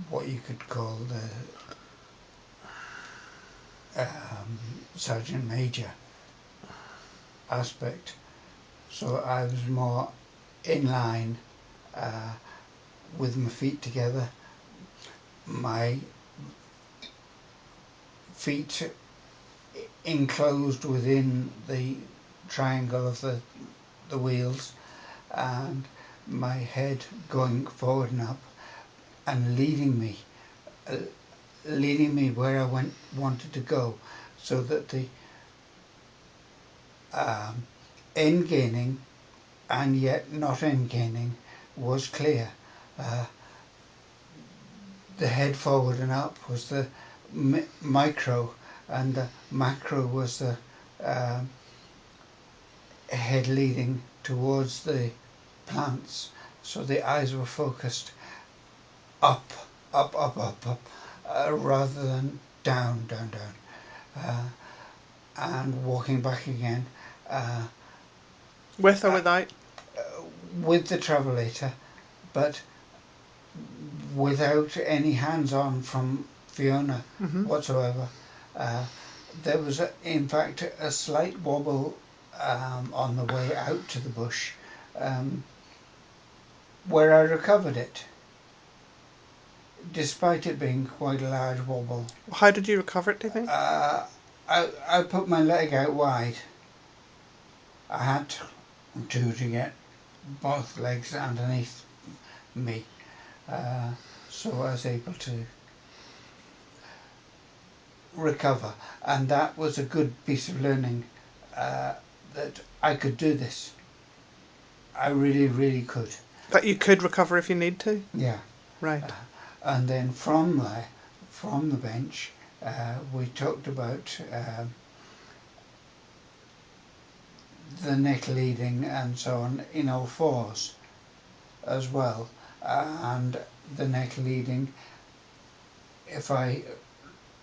what you could call the Sergeant Major aspect. So I was more in line, with my feet together, my feet enclosed within the triangle of the wheels, and my head going forward and up and uh, leading me where I wanted to go, so that the um, end gaining and yet not end gaining was clear. Uh, the head forward and up was the micro, and the macro was the um head leading towards the plants. So the eyes were focused up, up, rather than down, down, down, and walking back again, uh, With or uh, without? with the travelator, but without any hands-on from Fiona Mm-hmm. whatsoever. Uh, there was, in fact, a slight wobble on the way out to the bush, um, where I recovered it, despite it being quite a large wobble. How did you recover it, do you think? Uh, I put my leg out wide. I had to get both legs underneath me, uh, so I was able to recover, and that was a good piece of learning, uh, that I could do this. I really, really could. That you could recover if you need to? Yeah. Uh, Right. and then from the bench, we talked about the neck leading and so on in all fours as well, and the neck leading if I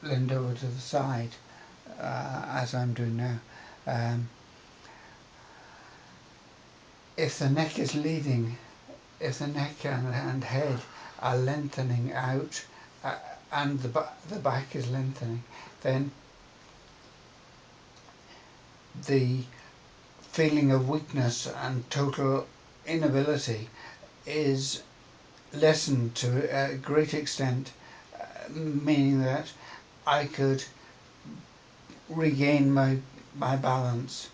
leaned over to the side, as I'm doing now. Um, if the neck is leading, if the neck and head are lengthening out, uh, and the back is lengthening, then the feeling of weakness and total inability is lessened to a great extent, meaning that I could regain my balance.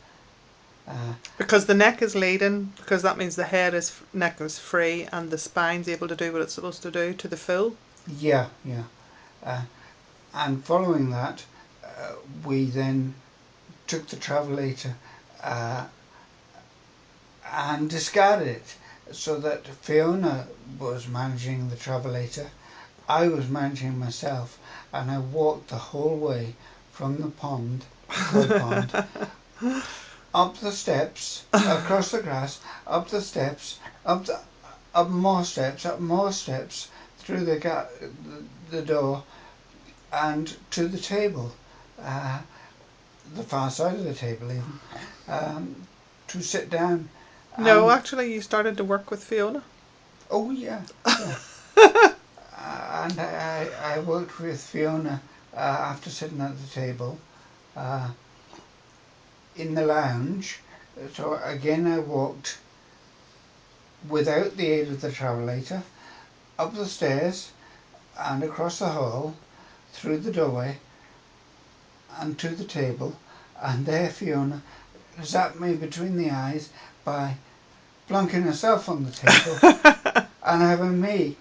Uh, Because the neck is leading, because that means the neck is free and the spine's able to do what it's supposed to do to the full. yeah, yeah. Uh, and following that, uh, we then took the travelator, uh, and discarded it, so that Fiona was managing the travelator, I was managing myself, and I walked the whole way from the pond, koi pond, up the steps, across the grass, up the steps, up more steps, through the door, and to the table, uh, the far side of the table even, to sit down. No, And actually, you started to work with Fiona. oh yeah, yeah. And I worked with Fiona, after sitting at the table, uh, in the lounge. So again, I walked without the aid of the travelator up the stairs and across the hall, through the doorway and to the table, and there Fiona zapped me between the eyes by plonking herself on the table and having me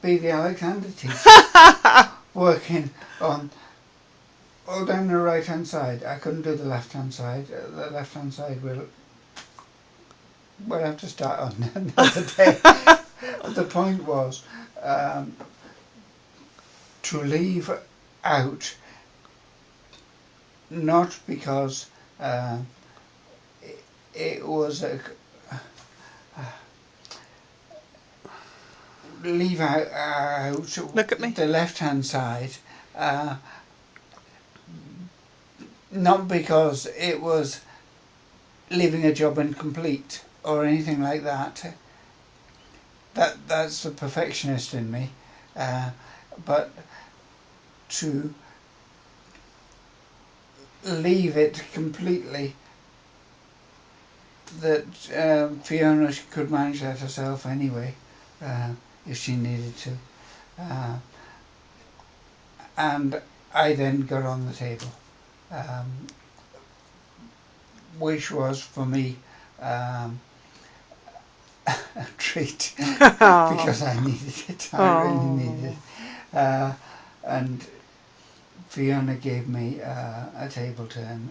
be the Alexander teacher, working on all down the right hand side. I couldn't do the left hand side. The left hand side we'll have to start on another day. But the point was, um, to leave out, not because it, it was a leave out Look at me. the left hand side, uh, not because it was leaving a job incomplete or anything like that. That's the perfectionist in me. but to leave it completely that Fiona could manage that herself anyway, if she needed to. Uh, and I then got on the table, um, which was for me um, a treat Oh. because I needed it. I really needed Oh. it. And Fiona gave me a table turn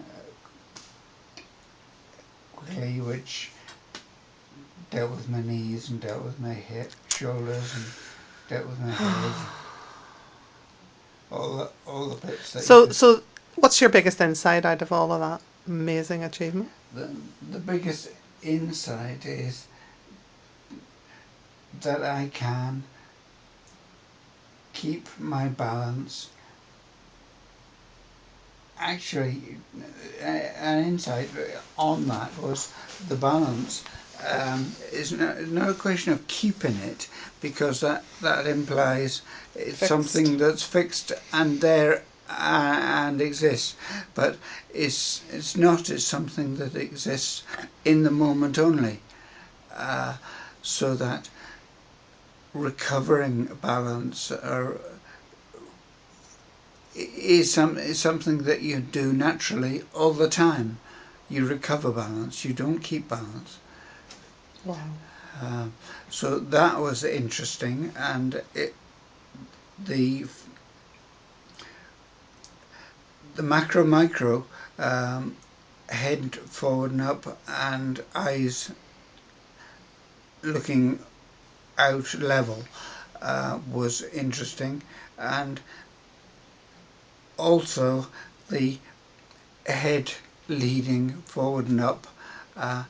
quickly, which dealt with my knees and dealt with my hip, shoulders, and dealt with my head. All the bits that you So, could. so what's your biggest insight out of all of that amazing achievement? The, the biggest insight is that I can keep my balance. Actually, an insight on that was the balance is not a question of keeping it, because that implies it's Fixed. something that's fixed and there and exists, but it's not. It's something that exists in the moment only, uh, so that recovering balance is something that you do naturally all the time. You recover balance. You don't keep balance. Wow. Uh, so that was interesting, and the the macro micro head forward and up and eyes looking out level was interesting, and also the head leading forward and up uh,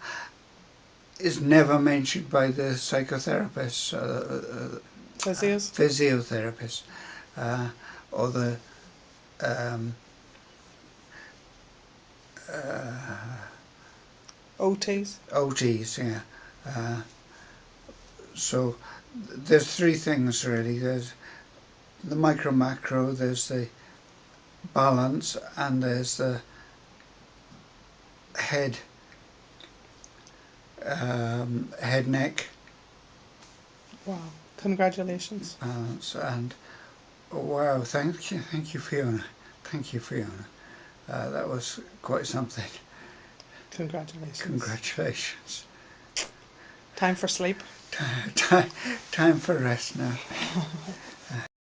is never mentioned by the psychotherapists, Physios? physiotherapists, uh, or the um, OTs? OTs. Yeah. Uh, so there's three things really. There's the micro macro. There's the balance, and there's the head head neck Wow. Congratulations. balance. And oh, wow, thank you, Fiona. Thank you, Fiona. That was quite something. Congratulations. Congratulations. Time for sleep. time, time for rest now.